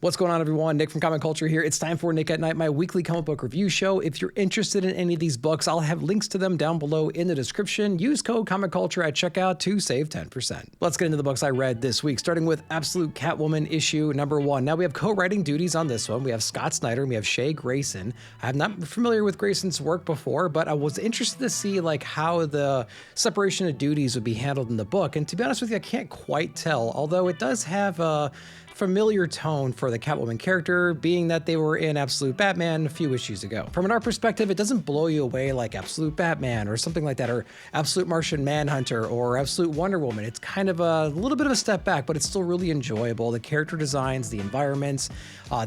What's going on, everyone? Nick from Comic Culture here. It's time for Nick at Night, my weekly comic book review show. If you're interested in any of these books, I'll have links to them down below in the description. Use code Comic Culture at checkout to save 10%. Let's get into the books I read this week, starting with Absolute Catwoman issue number 1. Now we have co-writing duties on this one. We have Scott Snyder and we have Shea Grayson. I'm not familiar with Grayson's work before, but I was interested to see how the separation of duties would be handled in the book. And to be honest with you, I can't quite tell, although it does have a familiar tone for the Catwoman character, being that they were in Absolute Batman a few issues ago. From an art perspective, it doesn't blow you away like Absolute Batman or something like that, or Absolute Martian Manhunter or Absolute Wonder Woman. It's kind of a little bit of a step back, but it's still really enjoyable. The character designs, the environments,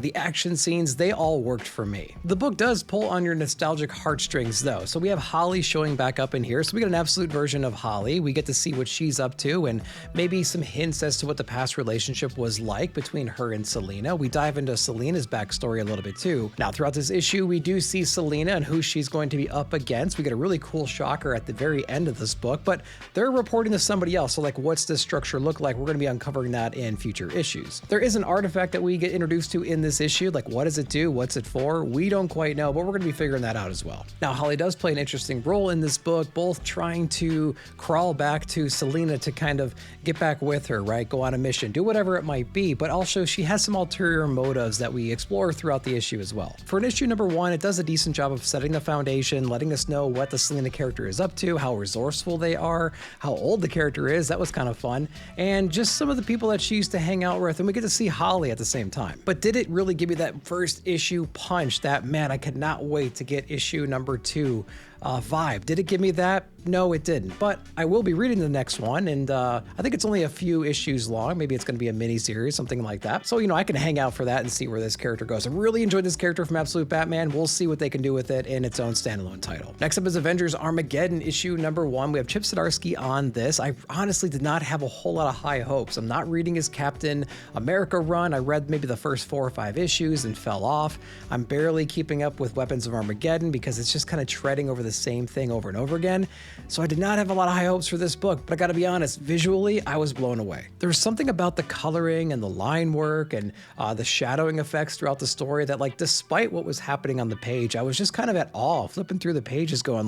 the action scenes, they all worked for me. The book does pull on your nostalgic heartstrings though. So we have Holly showing back up in here. So we get an Absolute version of Holly. We get to see what she's up to and maybe some hints as to what the past relationship was like between her and Selina. We dive into Selina's backstory a little bit too. Now, throughout this issue, we do see Selina and who she's going to be up against. We get a really cool shocker at the very end of this book, but they're reporting to somebody else. So what's this structure look like? We're going to be uncovering that in future issues. There is an artifact that we get introduced to in this issue. What does it do? What's it for? We don't quite know, but we're going to be figuring that out as well. Now, Holly does play an interesting role in this book, both trying to crawl back to Selina to kind of get back with her, right? Go on a mission, do whatever it might be, but also she has some ulterior motives that we explore throughout the issue as well. For an issue number 1, it does a decent job of setting the foundation, letting us know what the Selina character is up to, how resourceful they are, how old the character is. That was kind of fun. And just some of the people that she used to hang out with, and we get to see Holly at the same time. But did it really give you that first issue punch, that, man, I could not wait to get issue number 2 vibe? Did it give me that? No, it didn't. But I will be reading the next one, and I think it's only a few issues long. Maybe it's going to be a mini-series, something like that. So, I can hang out for that and see where this character goes. I really enjoyed this character from Absolute Batman. We'll see what they can do with it in its own standalone title. Next up is Avengers Armageddon issue number 1. We have Chip Zdarsky on this. I honestly did not have a whole lot of high hopes. I'm not reading his Captain America run. I read maybe the first 4 or 5 issues and fell off. I'm barely keeping up with Weapons of Armageddon because it's just kind of treading over the same thing over and over again. So I did not have a lot of high hopes for this book, but I gotta be honest, visually, I was blown away. There was something about the coloring and the line work and the shadowing effects throughout the story that, despite what was happening on the page, I was just kind of at awe, flipping through the pages going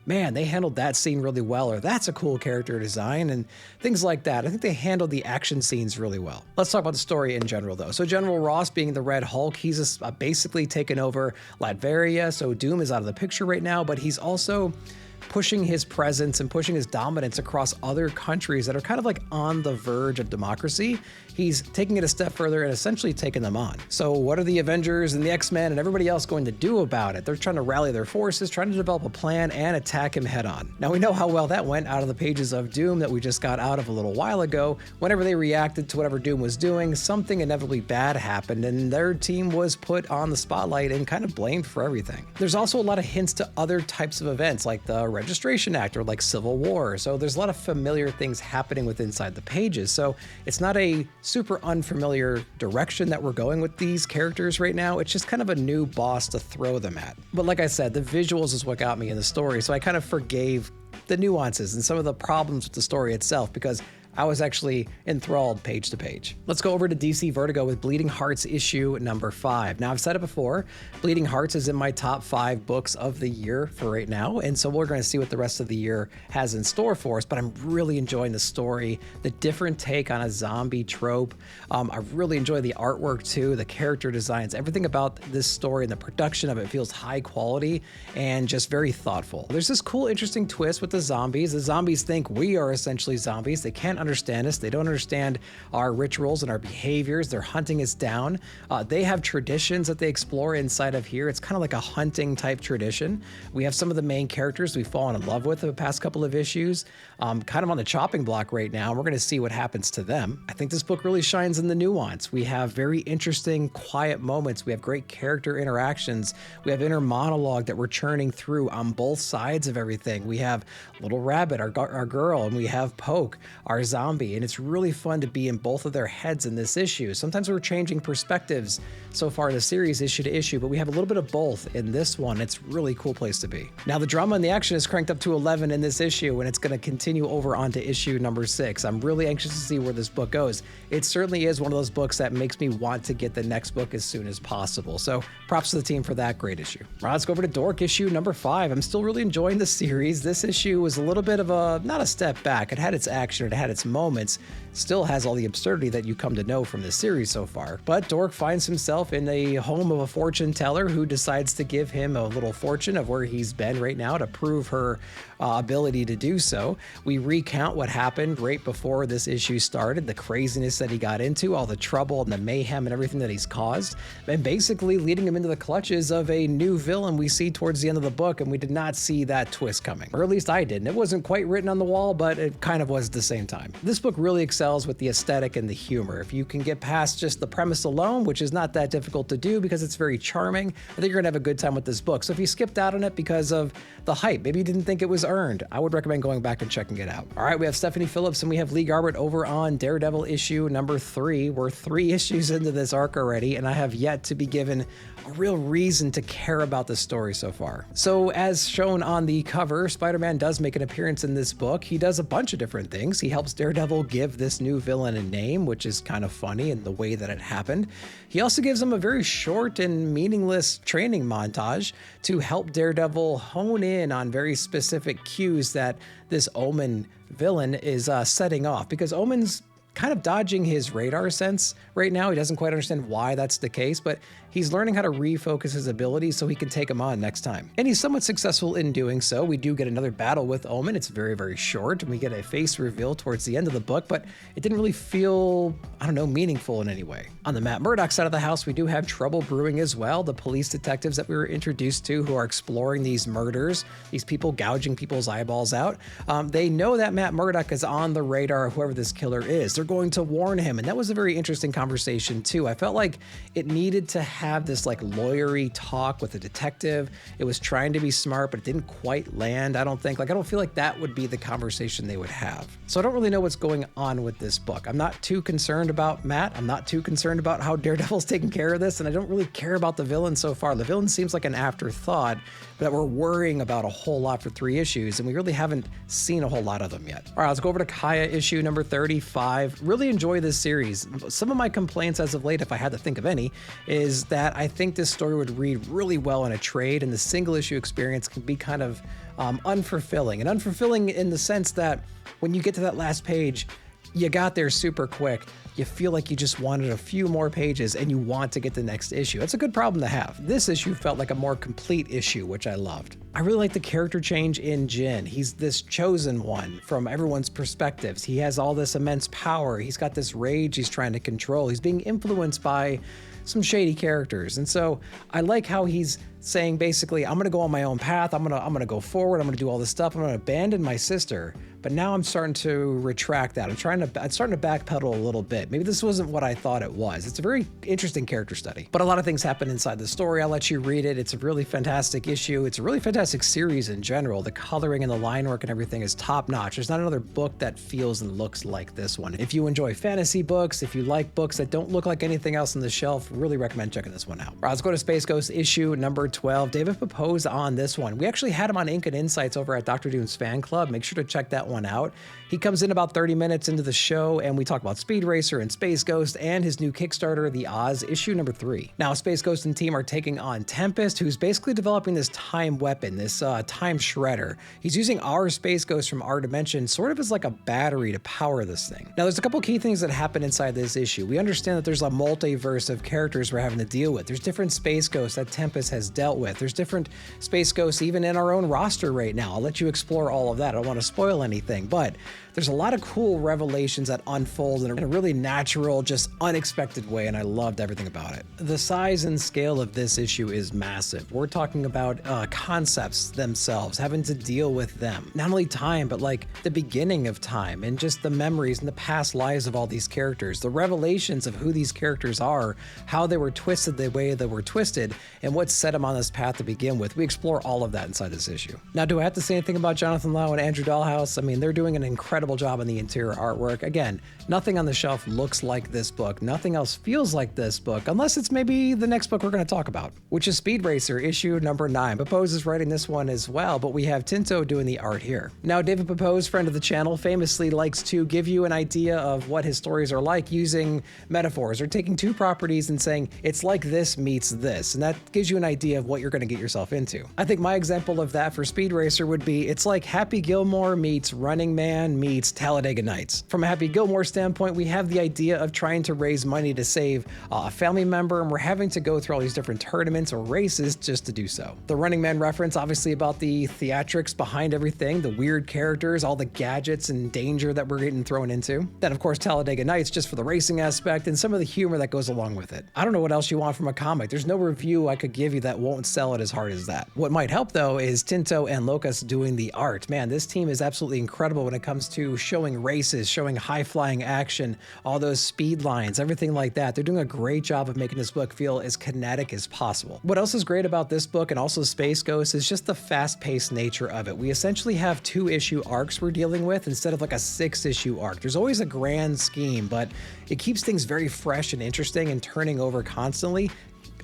man, they handled that scene really well, or that's a cool character design, and things like that. I think they handled the action scenes really well. Let's talk about the story in general, though. So General Ross, being the Red Hulk, he's basically taken over Latveria, so Doom is out of the picture right now, but he's also pushing his presence and pushing his dominance across other countries that are kind of on the verge of democracy. He's taking it a step further and essentially taking them on. So what are the Avengers and the X-Men and everybody else going to do about it? They're trying to rally their forces, trying to develop a plan and attack him head on. Now we know how well that went out of the pages of Doom that we just got out of a little while ago. Whenever they reacted to whatever Doom was doing, something inevitably bad happened and their team was put on the spotlight and kind of blamed for everything. There's also a lot of hints to other types of events like the Registration Act or Civil War. So there's a lot of familiar things happening with inside the pages. So it's not a super unfamiliar direction that we're going with these characters right now. It's just kind of a new boss to throw them at. But like I said, the visuals is what got me in the story. So I kind of forgave the nuances and some of the problems with the story itself because I was actually enthralled page to page. Let's go over to DC Vertigo with Bleeding Hearts issue number 5. Now, I've said it before, Bleeding Hearts is in my top 5 books of the year for right now, and so we're going to see what the rest of the year has in store for us, but I'm really enjoying the story, the different take on a zombie trope. I really enjoy the artwork too, the character designs, everything about this story and the production of it feels high quality and just very thoughtful. There's this cool, interesting twist with the zombies. The zombies think we are essentially zombies. They can't understand us. They don't understand our rituals and our behaviors. They're hunting us down. They have traditions that they explore inside of here. It's kind of like a hunting type tradition. We have some of the main characters we've fallen in love with in the past couple of issues, kind of on the chopping block right now. We're going to see what happens to them. I think this book really shines in the nuance. We have very interesting, quiet moments. We have great character interactions. We have inner monologue that we're churning through on both sides of everything. We have Little Rabbit, our girl, and we have Poke, our zombie, and it's really fun to be in both of their heads in this issue. Sometimes we're changing perspectives so far in the series issue to issue, but we have a little bit of both in this one. It's a really cool place to be. Now the drama and the action is cranked up to 11 in this issue, and it's going to continue over onto issue number 6. I'm really anxious to see where this book goes. It certainly is one of those books that makes me want to get the next book as soon as possible. So props to the team for that great issue. All right, let's go over to Dork issue number 5. I'm still really enjoying the series. This issue was a little bit of a, not a step back. It had its action, it had its moments, still has all the absurdity that you come to know from the series so far. But Dork finds himself in a home of a fortune teller who decides to give him a little fortune of where he's been right now to prove her ability to do so. We recount what happened right before this issue started, the craziness that he got into, all the trouble and the mayhem and everything that he's caused, and basically leading him into the clutches of a new villain we see towards the end of the book, and we did not see that twist coming. Or at least I didn't. It wasn't quite written on the wall, but it kind of was at the same time. This book really excels with the aesthetic and the humor. If you can get past just the premise alone, which is not that difficult to do because it's very charming, I think you're gonna have a good time with this book. So if you skipped out on it because of the hype, maybe you didn't think it was earned, I would recommend going back and checking it out. All right, we have Stephanie Phillips and we have Lee Garbett over on Daredevil issue number 3. We're 3 issues into this arc already, and I have yet to be given a real reason to care about the story so far. So as shown on the cover, Spider-Man does make an appearance in this book. He does a bunch of different things. He helps Daredevil give this new villain a name, which is kind of funny in the way that it happened. He also gives him a very short and meaningless training montage to help Daredevil hone in on very specific cues that this Omen villain is setting off, because Omen's kind of dodging his radar sense right now. He doesn't quite understand why that's the case, but he's learning how to refocus his abilities so he can take him on next time. And he's somewhat successful in doing so. We do get another battle with Omen. It's very, very short, and we get a face reveal towards the end of the book, but it didn't really feel, I don't know, meaningful in any way. On the Matt Murdock side of the house, we do have trouble brewing as well. The police detectives that we were introduced to who are exploring these murders, these people gouging people's eyeballs out, they know that Matt Murdock is on the radar of whoever this killer is. They're going to warn him, and that was a very interesting conversation too. I felt like it needed to have this like lawyery talk with a detective. It was trying to be smart, but it didn't quite land. I don't feel like that would be the conversation they would have. So I don't really know what's going on with this book. I'm not too concerned about Matt. I'm not too concerned about how Daredevil's taking care of this, and I don't really care about the villain so far. The villain seems like an afterthought that we're worrying about a whole lot for 3 issues, and we really haven't seen a whole lot of them yet. All right, let's go over to Kaya issue number 35. Really enjoy this series. Some of my complaints as of late, if I had to think of any, is that I think this story would read really well in a trade, and the single issue experience can be kind of unfulfilling. And unfulfilling in the sense that when you get to that last page, you got there super quick. You feel like you just wanted a few more pages and you want to get the next issue. It's a good problem to have. This issue felt like a more complete issue, which I loved. I really like the character change in Jin. He's this chosen one from everyone's perspectives. He has all this immense power. He's got this rage he's trying to control. He's being influenced by some shady characters. And so I like how he's saying basically, I'm gonna go on my own path. I'm gonna go forward. I'm gonna do all this stuff. I'm gonna abandon my sister. But now I'm starting to retract that. I'm starting to backpedal a little bit. Maybe this wasn't what I thought it was. It's a very interesting character study, but a lot of things happen inside the story. I'll let you read it. It's a really fantastic issue. It's a really fantastic series in general. The coloring and the line work and everything is top notch. There's not another book that feels and looks like this one. If you enjoy fantasy books, if you like books that don't look like anything else on the shelf, really recommend checking this one out. All right, let's go to Space Ghost issue number 12. David proposed on this one. We actually had him on Ink and Insights over at Dr. Doom's fan club. Make sure to check that one out. He comes in about 30 minutes into the show, and we talk about Speed Racer and Space Ghost and his new Kickstarter, The Oz, issue number 3. Now, Space Ghost and team are taking on Tempest, who's basically developing this time weapon, this time shredder. He's using our Space Ghost from our dimension sort of as like a battery to power this thing. Now, there's a couple key things that happen inside this issue. We understand that there's a multiverse of characters we're having to deal with. There's different Space Ghosts that Tempest has dealt with. There's different Space Ghosts even in our own roster right now. I'll let you explore all of that. I don't want to spoil anything, but there's a lot of cool revelations that unfold in a really natural, just unexpected way, and I loved everything about it. The size and scale of this issue is massive. We're talking about concepts themselves, having to deal with them. Not only time, but like the beginning of time and just the memories and the past lives of all these characters, the revelations of who these characters are, how they were twisted the way they were twisted, and what set them on this path to begin with. We explore all of that inside this issue. Now, do I have to say anything about Jonathan Lau and Andrew Dahlhaus? I mean, they're doing an incredible incredible job on the interior artwork. Again, nothing on the shelf looks like this book. Nothing else feels like this book, unless it's maybe the next book we're going to talk about, which is Speed Racer, issue number 9. Pepose is writing this one as well, but we have Tinto doing the art here. Now, David Pepose, friend of the channel, famously likes to give you an idea of what his stories are like using metaphors, or taking two properties and saying, it's like this meets this, and that gives you an idea of what you're going to get yourself into. I think my example of that for Speed Racer would be, it's like Happy Gilmore meets Running Man meets Talladega Nights. From a Happy Gilmore standpoint, we have the idea of trying to raise money to save a family member, and we're having to go through all these different tournaments or races just to do so. The Running Man reference, obviously about the theatrics behind everything, the weird characters, all the gadgets and danger that we're getting thrown into. Then of course Talladega Nights just for the racing aspect and some of the humor that goes along with it. I don't know what else you want from a comic. There's no review I could give you that won't sell it as hard as that. What might help though is Tinto and Locust doing the art. Man, this team is absolutely incredible when it comes to showing races, showing high-flying action, all those speed lines, everything like that. They're doing a great job of making this book feel as kinetic as possible. What else is great about this book and also Space Ghost is just the fast-paced nature of it. We essentially have 2-issue arcs we're dealing with instead of like a 6-issue arc. There's always a grand scheme, but it keeps things very fresh and interesting and turning over constantly,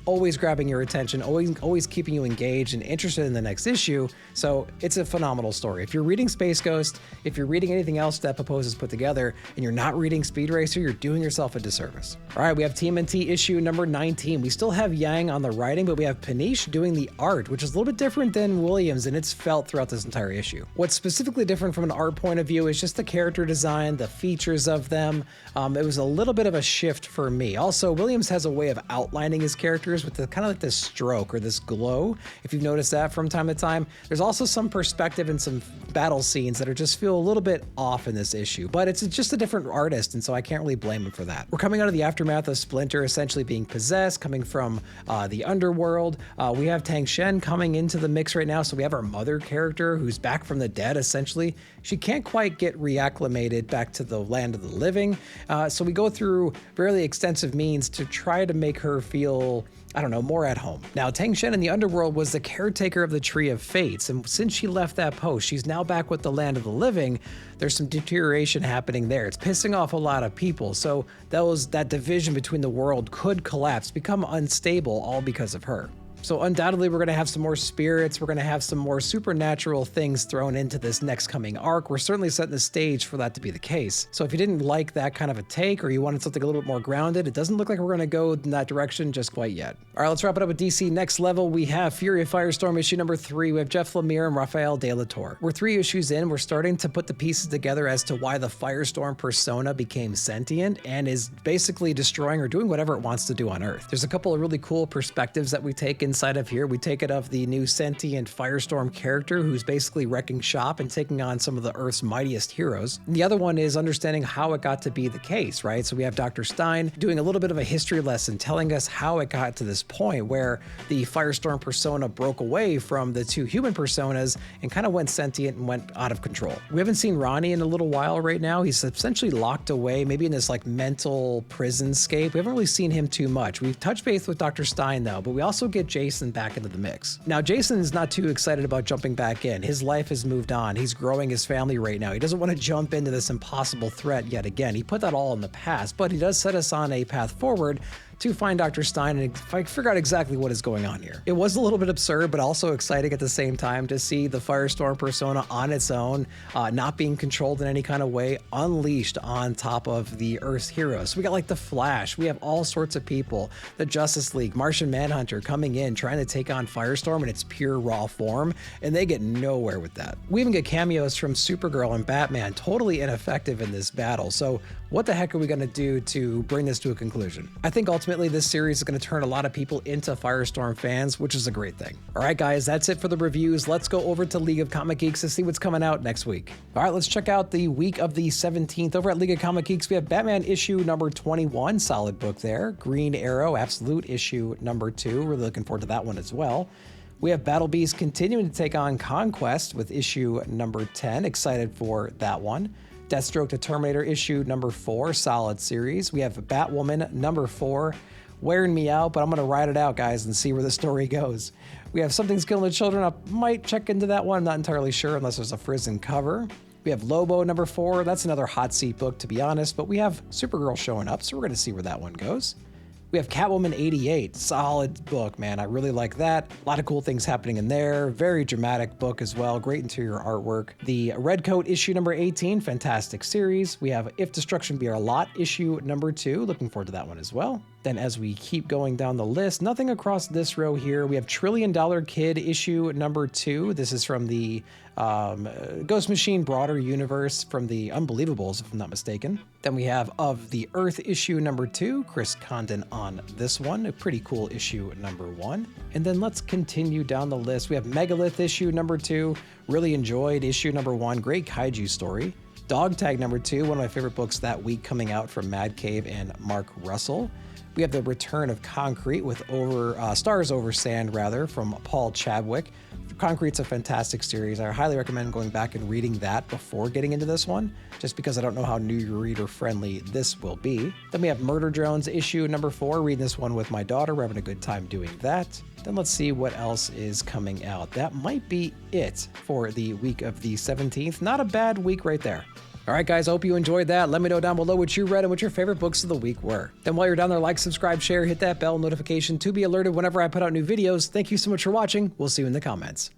always grabbing your attention, always keeping you engaged and interested in the next issue. So it's a phenomenal story. If you're reading Space Ghost, if you're reading anything else that Pepose has put together, and you're not reading Speed Racer, you're doing yourself a disservice. All right, we have TMNT issue number 19. We still have Yang on the writing, but we have Panish doing the art, which is a little bit different than Williams, and it's felt throughout this entire issue. What's specifically different from an art point of view is just the character design, the features of them. It was a little bit of a shift for me. Also, Williams has a way of outlining his characters with the kind of like this stroke or this glow, if you've noticed that from time to time. There's also some perspective and some battle scenes that are just feel a little bit off in this issue, but it's just a different artist, and so I can't really blame him for that. We're coming out of the aftermath of Splinter essentially being possessed, coming from the underworld. We have Tang Shen coming into the mix right now, so we have our mother character who's back from the dead essentially. She can't quite get reacclimated back to the land of the living, so we go through fairly extensive means to try to make her feel, I don't know, more at home. Now, Tang Shen in the underworld was the caretaker of the Tree of Fates, and since she left that post, she's now back with the land of the living. There's some deterioration happening there. It's pissing off a lot of people, so that division between the world could collapse, become unstable, all because of her. So undoubtedly, we're going to have some more spirits. We're going to have some more supernatural things thrown into this next coming arc. We're certainly setting the stage for that to be the case. So if you didn't like that kind of a take, or you wanted something a little bit more grounded, it doesn't look like we're going to go in that direction just quite yet. All right, let's wrap it up with DC Next Level. We have Fury of Firestorm issue number 3. We have Jeff Lemire and Raphael De La Torre. We're 3 issues in. We're starting to put the pieces together as to why the Firestorm persona became sentient and is basically destroying or doing whatever it wants to do on Earth. There's a couple of really cool perspectives that we take inside of here. We take it of the new sentient Firestorm character who's basically wrecking shop and taking on some of the Earth's mightiest heroes. And the other one is understanding how it got to be the case, right? So we have Dr. Stein doing a little bit of a history lesson, telling us how it got to this point where the Firestorm persona broke away from the 2 human personas and kind of went sentient and went out of control. We haven't seen Ronnie in a little while right now. He's essentially locked away, maybe in this like mental prison scape. We haven't really seen him too much. We've touched base with Dr. Stein though, but we also get Jason back into the mix. Now, Jason is not too excited about jumping back in. His life has moved on. He's growing his family right now. He doesn't want to jump into this impossible threat yet again. He put that all in the past, but he does set us on a path forward to find Dr. Stein and figure out exactly what is going on here. It was a little bit absurd, but also exciting at the same time to see the Firestorm persona on its own, not being controlled in any kind of way, unleashed on top of the Earth's heroes. So we got like the Flash, we have all sorts of people, the Justice League, Martian Manhunter coming in, trying to take on Firestorm in its pure raw form, and they get nowhere with that. We even get cameos from Supergirl and Batman, totally ineffective in this battle. So what the heck are we going to do to bring this to a conclusion? I think ultimately this series is going to turn a lot of people into Firestorm fans, which is a great thing. All right, guys, that's it for the reviews. Let's go over to League of Comic Geeks to see what's coming out next week. All right, let's check out the week of the 17th. Over at League of Comic Geeks, we have Batman issue number 21, solid book there. Green Arrow, Absolute issue number 2. Really looking forward to that one as well. We have Battle Beast continuing to take on Conquest with issue number 10. Excited for that one. Deathstroke to Terminator issue number 4, solid series. We have Batwoman number 4, wearing me out, but I'm going to ride it out, guys, and see where the story goes. We have Something's Killing the Children. I might check into that one. I'm not entirely sure unless there's a Frizzen cover. We have Lobo number 4. That's another hot seat book, to be honest, but we have Supergirl showing up, so we're going to see where that one goes. We have Catwoman 88, solid book, man. I really like that. A lot of cool things happening in there. Very dramatic book as well. Great interior artwork. The Redcoat issue number 18, fantastic series. We have If Destruction Be Our Lot issue number 2. Looking forward to that one as well. Then as we keep going down the list, nothing across this row here. We have $1 Trillion Kid issue number 2. This is from the Ghost Machine broader universe from the Unbelievables, if I'm not mistaken. Then we have Of the Earth issue number 2, Chris Condon on this one, a pretty cool issue number 1. And then let's continue down the list. We have Megalith issue number 2, really enjoyed issue number 1, great kaiju story. Dog Tag number 2, one of my favorite books that week coming out from Mad Cave and Mark Russell. We have The Return of Concrete with Stars Over Sand, from Paul Chadwick. Concrete's a fantastic series. I highly recommend going back and reading that before getting into this one, just because I don't know how new reader friendly this will be. Then we have Murder Drones issue number 4, reading this one with my daughter. We're having a good time doing that. Then let's see what else is coming out. That might be it for the week of the 17th. Not a bad week right there. All right, guys, I hope you enjoyed that. Let me know down below what you read and what your favorite books of the week were. Then while you're down there, like, subscribe, share, hit that bell notification to be alerted whenever I put out new videos. Thank you so much for watching. We'll see you in the comments.